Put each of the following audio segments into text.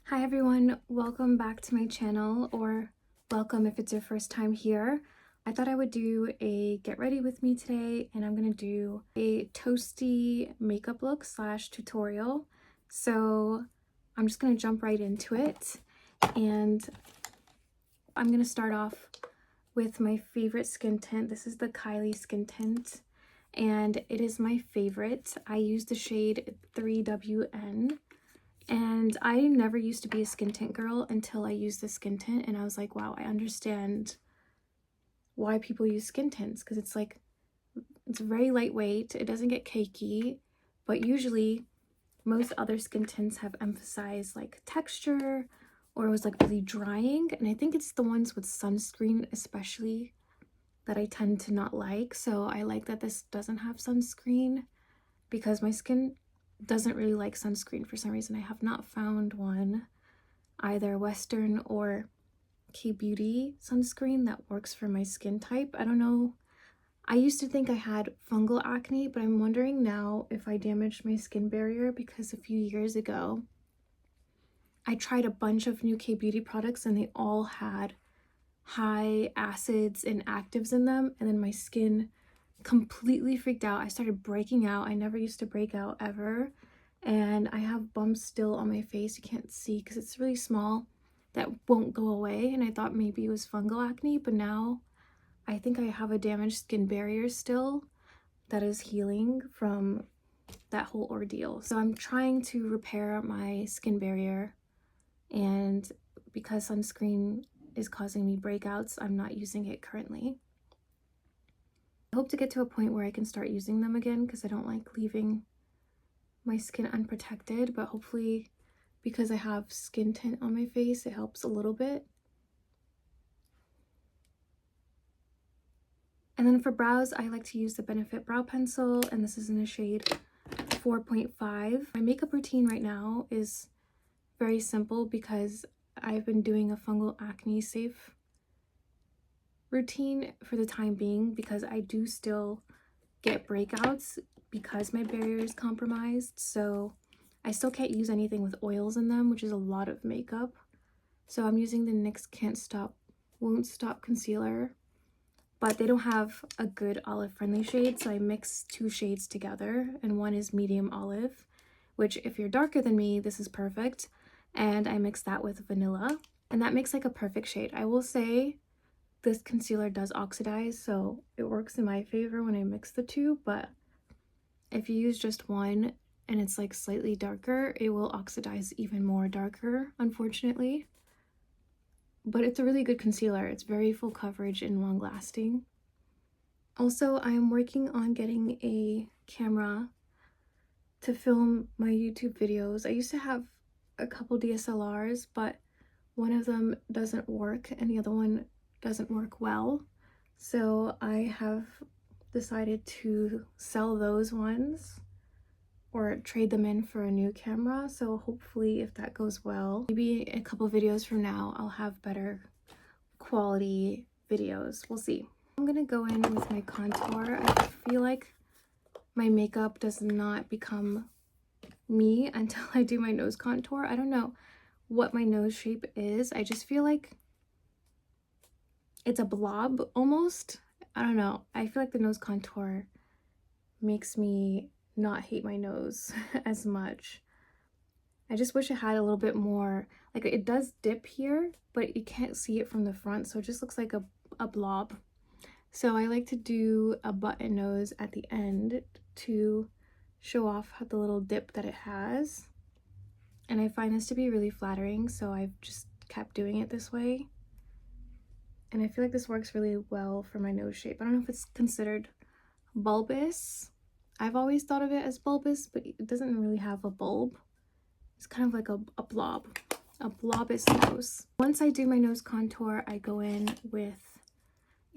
Hi everyone, welcome back to my channel, or welcome if it's your first time here. I thought I would do a get ready with me today, and I'm gonna do a toasty makeup look slash tutorial. So I'm just gonna jump right into it, and I'm gonna start off with my favorite skin tint. This is the Kylie skin tint, and it is my favorite. I use the shade 3WN. And I never used to be a skin tint girl until I used the skin tint, and I was like, wow, I understand why people use skin tints, because it's very lightweight, it doesn't get cakey, but usually most other skin tints have emphasized like texture, or it was like really drying, and I think it's the ones with sunscreen especially that I tend to not like. So I like that this doesn't have sunscreen because my skin doesn't really like sunscreen for some reason. I have not found one, either Western or K-Beauty sunscreen, that works for my skin type. I don't know. I used to think I had fungal acne, but I'm wondering now if I damaged my skin barrier, because a few years ago I tried a bunch of new K-Beauty products and they all had high acids and actives in them, and then my skin completely freaked out. I started breaking out. I never used to break out ever, and I have bumps still on my face. You can't see because it's really small, that won't go away, and I thought maybe it was fungal acne, but now I think I have a damaged skin barrier still that is healing from that whole ordeal. So I'm trying to repair my skin barrier, and because sunscreen is causing me breakouts, I'm not using it currently. I hope to get to a point where I can start using them again, because I don't like leaving my skin unprotected, but hopefully because I have skin tint on my face, it helps a little bit. And then for brows, I like to use the Benefit brow pencil, and this is in the shade 4.5. My makeup routine right now is very simple because I've been doing a fungal acne safe routine for the time being, because I do still get breakouts because my barrier is compromised. So I still can't use anything with oils in them, which is a lot of makeup. So I'm using the NYX Can't Stop Won't Stop concealer, but they don't have a good olive friendly shade, so I mix two shades together, and one is medium olive, which if you're darker than me, this is perfect. And I mix that with vanilla, and that makes like a perfect shade. I will say this concealer does oxidize, so it works in my favor when I mix the two, but if you use just one and it's like slightly darker, it will oxidize even more darker, unfortunately. But it's a really good concealer. It's very full coverage and long lasting. Also, I'm working on getting a camera to film my YouTube videos. I used to have a couple DSLRs, but one of them doesn't work and the other one doesn't work well. So I have decided to sell those ones or trade them in for a new camera. So hopefully, if that goes well, maybe a couple videos from now I'll have better quality videos. We'll see. I'm gonna go in with my contour. I feel like my makeup does not become me until I do my nose contour. I don't know what my nose shape is. I just feel like it's a blob almost. I don't know. I feel like the nose contour makes me not hate my nose as much. I just wish it had a little bit more, like it does dip here, but you can't see it from the front, so it just looks like a blob. So I like to do a button nose at the end to show off the little dip that it has. And I find this to be really flattering, so I've just kept doing it this way. And I feel like this works really well for my nose shape. I don't know if it's considered bulbous. I've always thought of it as bulbous, but it doesn't really have a bulb. It's kind of like a blob, a blobous nose. Once I do my nose contour, I go in with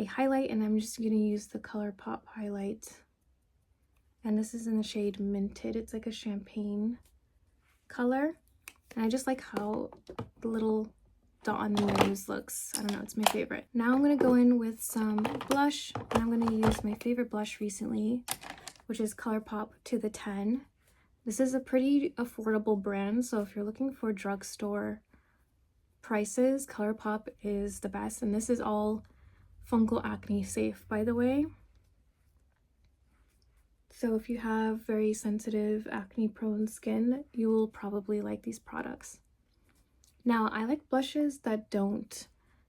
a highlight, and I'm just going to use the ColourPop highlight. And this is in the shade Minted. It's like a champagne color. And I just like how the little dot on the nose looks. I don't know, it's my favorite. Now I'm going to go in with some blush, and I'm going to use my favorite blush recently, which is ColourPop to the 10. This is a pretty affordable brand, so if you're looking for drugstore prices, ColourPop is the best. And this is all fungal acne safe, by the way. So if you have very sensitive acne prone skin, you will probably like these products. Now, I like blushes that don't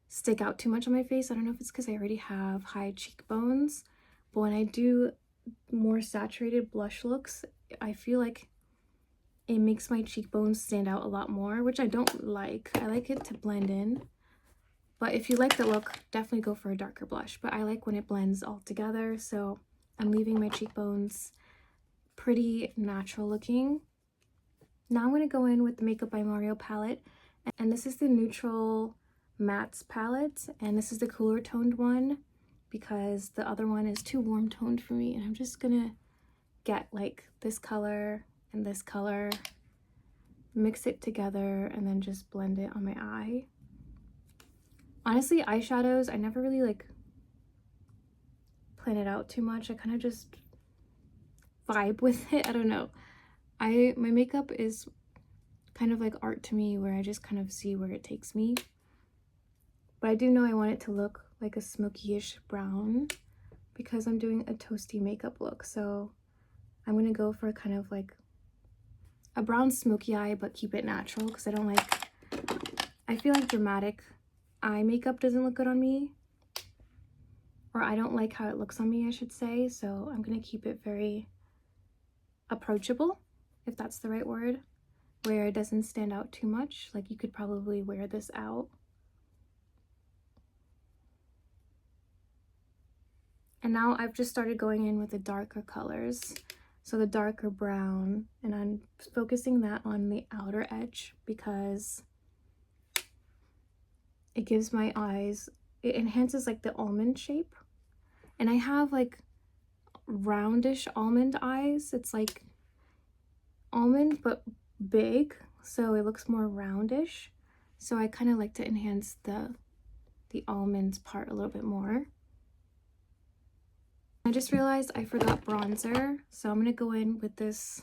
stick out too much on my face. I don't know if it's because I already have high cheekbones, but when I do more saturated blush looks, I feel like it makes my cheekbones stand out a lot more, which I don't like. I like it to blend in. But if you like the look, definitely go for a darker blush. But I like when it blends all together, so I'm leaving my cheekbones pretty natural looking. Now I'm going to go in with the Makeup by Mario palette. And this is the Neutral Mattes palette. And this is the cooler toned one because the other one is too warm toned for me. And I'm just going to get like this color and this color, mix it together, and then just blend it on my eye. Honestly, eyeshadows, I never really like plan it out too much. I kind of just vibe with it. I don't know. My makeup is kind of like art to me, where I just kind of see where it takes me. But I do know I want it to look like a smoky-ish brown because I'm doing a toasty makeup look. So I'm going to go for kind of like a brown smoky eye, but keep it natural because I feel like dramatic eye makeup doesn't look good on me, or I don't like how it looks on me, I should say. So I'm going to keep it very approachable, if that's the right word, where it doesn't stand out too much. Like you could probably wear this out. And now I've just started going in with the darker colors. So the darker brown, and I'm focusing that on the outer edge because it gives my eyes, it enhances like the almond shape. And I have like roundish almond eyes. It's like almond but big, so it looks more roundish. So I kind of like to enhance the almonds part a little bit more. I just realized I forgot bronzer, so I'm going to go in with this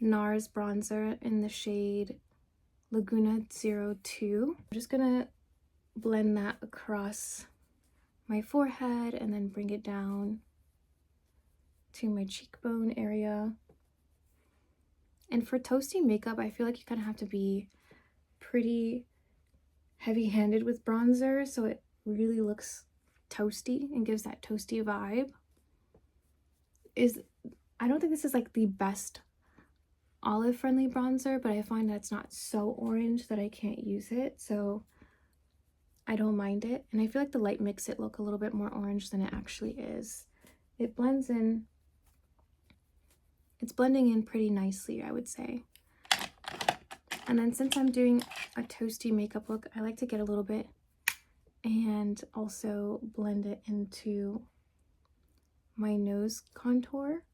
NARS bronzer in the shade Laguna 02. I'm just going to blend that across my forehead and then bring it down to my cheekbone area. And for toasty makeup, I feel like you kind of have to be pretty heavy-handed with bronzer so it really looks toasty and gives that toasty vibe. I don't think this is like the best olive friendly bronzer, but I find that it's not so orange that I can't use it, so I don't mind it. And I feel like the light makes it look a little bit more orange than it actually is. It blends in, it's blending in pretty nicely, I would say. And then since I'm doing a toasty makeup look, I like to get a little bit and also blend it into my nose contour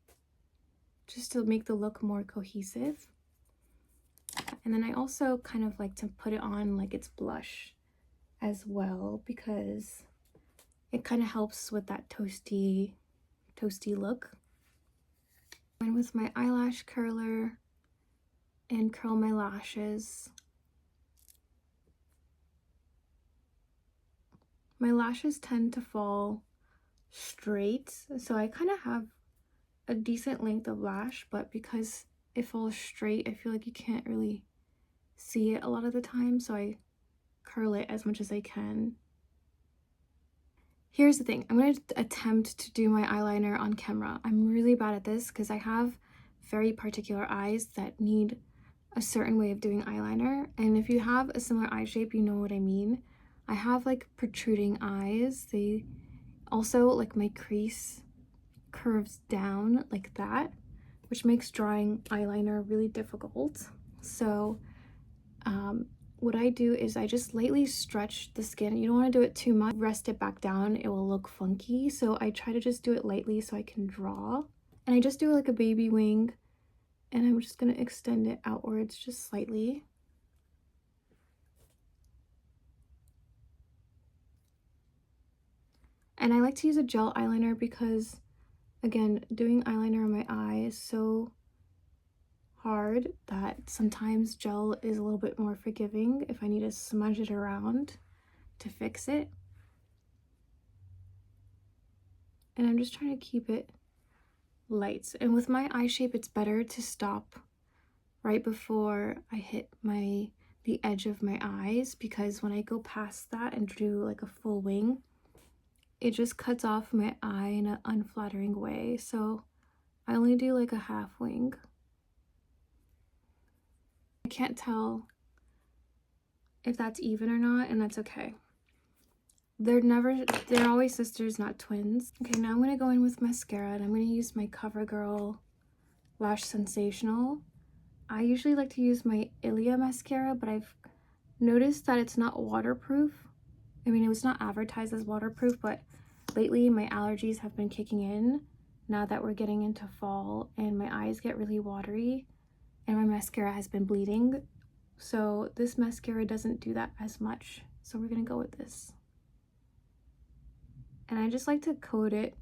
just to make the look more cohesive. And then I also kind of like to put it on like it's blush as well because it kind of helps with that toasty look. And with my eyelash curler and curl my lashes. My lashes tend to fall straight, so I kind of have a decent length of lash, but because it falls straight, I feel like you can't really see it a lot of the time, so I curl it as much as I can. Here's the thing, I'm going to attempt to do my eyeliner on camera. I'm really bad at this because I have very particular eyes that need a certain way of doing eyeliner, and if you have a similar eye shape, you know what I mean. I have like protruding eyes. They also, like, my crease curves down like that, which makes drawing eyeliner really difficult. So what I do is I just lightly stretch the skin. You don't want to do it too much. Rest it back down, it will look funky. So I try to just do it lightly so I can draw. And I just do like a baby wing, and I'm just going to extend it outwards just slightly. And I like to use a gel eyeliner because, again, doing eyeliner on my eye is so hard that sometimes gel is a little bit more forgiving if I need to smudge it around to fix it. And I'm just trying to keep it light. And with my eye shape, it's better to stop right before I hit the edge of my eyes, because when I go past that and do like a full wing, it just cuts off my eye in an unflattering way. So I only do like a half wing. I can't tell if that's even or not, and that's okay. They're always sisters, not twins. Okay, now I'm gonna go in with mascara, and I'm gonna use my CoverGirl Lash Sensational. I usually like to use my Ilia mascara, but I've noticed that it's not waterproof. I mean, it was not advertised as waterproof, but lately my allergies have been kicking in now that we're getting into fall, and my eyes get really watery and my mascara has been bleeding. So this mascara doesn't do that as much. So we're gonna go with this. And I just like to coat it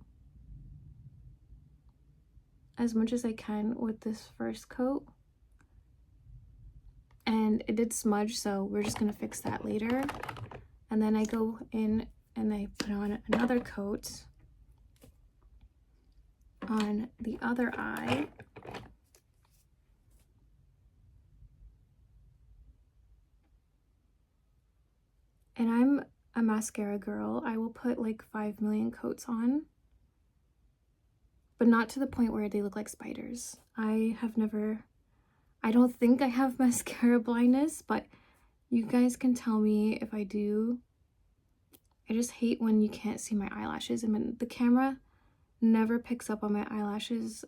as much as I can with this first coat. And it did smudge, so we're just gonna fix that later. And then I go in and I put on another coat on the other eye. And I'm a mascara girl. I will put like 5 million coats on, but not to the point where they look like spiders. I don't think I have mascara blindness, but you guys can tell me if I do. I just hate when you can't see my eyelashes. I mean, the camera never picks up on my eyelashes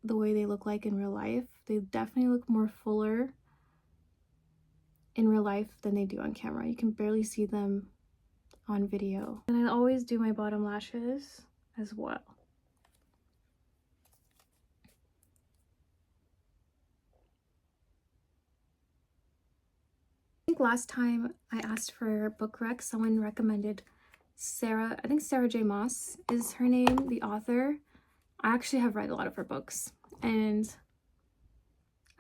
the way they look like in real life. They definitely look more fuller in real life than they do on camera. You can barely see them on video. And I always do my bottom lashes as well. I think last time I asked for book rec, someone recommended Sarah, I think Sarah J. Maas is her name, the author. I actually have read a lot of her books, and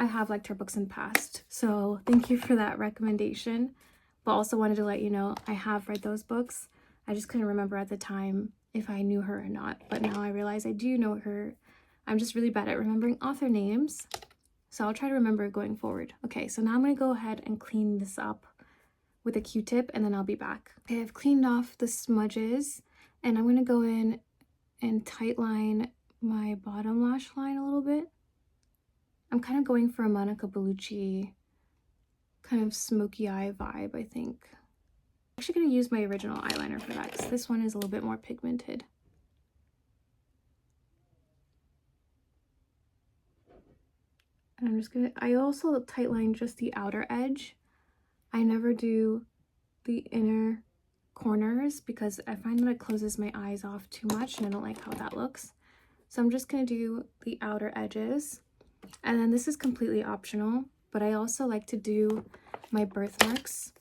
I have liked her books in the past, so thank you for that recommendation. But also wanted to let you know I have read those books. I just couldn't remember at the time if I knew her or not, but now I realize I do know her. I'm just really bad at remembering author names, so I'll try to remember going forward. Okay, so now I'm going to go ahead and clean this up with a Q-tip, and then I'll be back. Okay, I've cleaned off the smudges, and I'm going to go in and tightline my bottom lash line a little bit. I'm kind of going for a Monica Bellucci kind of smoky eye vibe, I think. I'm actually going to use my original eyeliner for that, because this one is a little bit more pigmented. And I'm just gonna, I also tightline just the outer edge. I never do the inner corners because I find that it closes my eyes off too much and I don't like how that looks. So I'm just gonna do the outer edges. And then this is completely optional, but I also like to do my birthmarks.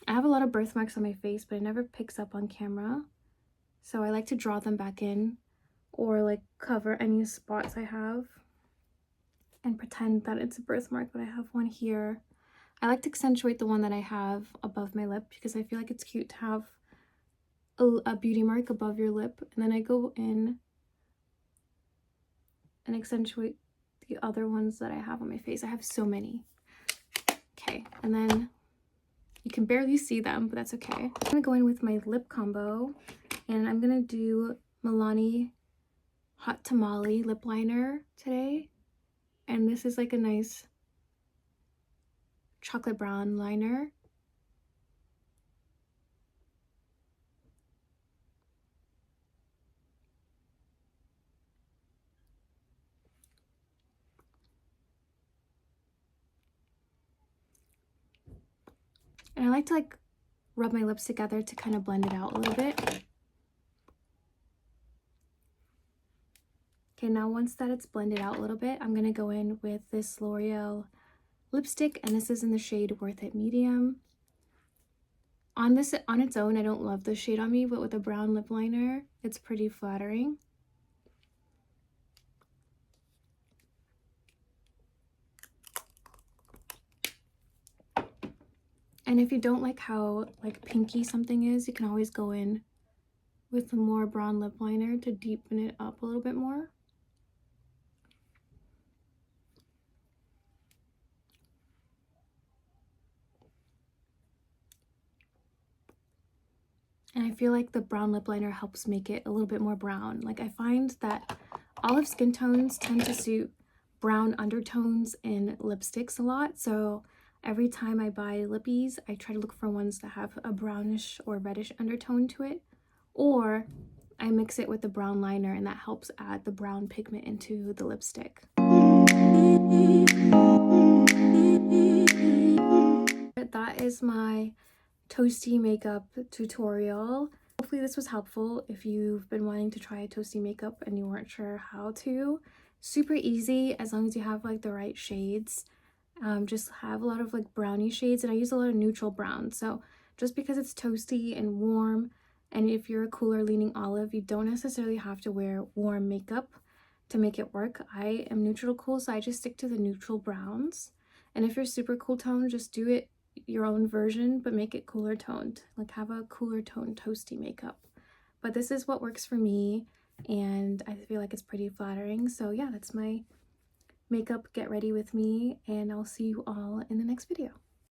I have a lot of birthmarks on my face, but it never picks up on camera. So I like to draw them back in or like cover any spots I have and pretend that it's a birthmark, but I have one here. I like to accentuate the one that I have above my lip because I feel like it's cute to have a beauty mark above your lip. And then I go in and accentuate the other ones that I have on my face. I have so many. Okay, and then you can barely see them, but that's okay. I'm gonna go in with my lip combo, and I'm gonna do Milani Hot Tamale lip liner today. And this is like a nice chocolate brown liner. And I like to like rub my lips together to kind of blend it out a little bit. Okay, now once that it's blended out a little bit, I'm gonna go in with this L'Oreal lipstick, and this is in the shade Worth It Medium. On its own, I don't love this shade on me, but with a brown lip liner, it's pretty flattering. And if you don't like how like pinky something is, you can always go in with more brown lip liner to deepen it up a little bit more. And I feel like the brown lip liner helps make it a little bit more brown. Like I find that olive skin tones tend to suit brown undertones in lipsticks a lot. So every time I buy lippies, I try to look for ones that have a brownish or reddish undertone to it. Or I mix it with the brown liner and that helps add the brown pigment into the lipstick. That is my toasty makeup tutorial. Hopefully this was helpful if you've been wanting to try toasty makeup and you weren't sure how to. Super easy as long as you have like the right shades. Just have a lot of like brownie shades, and I use a lot of neutral brown. So just because it's toasty and warm, and if you're a cooler leaning olive, you don't necessarily have to wear warm makeup to make it work. I am neutral cool, so I just stick to the neutral browns. And if you're super cool tone, just do it your own version, but make it cooler toned. Like have a cooler toned toasty makeup. But this is what works for me, and I feel like it's pretty flattering. So yeah, that's my makeup get ready with me, and I'll see you all in the next video.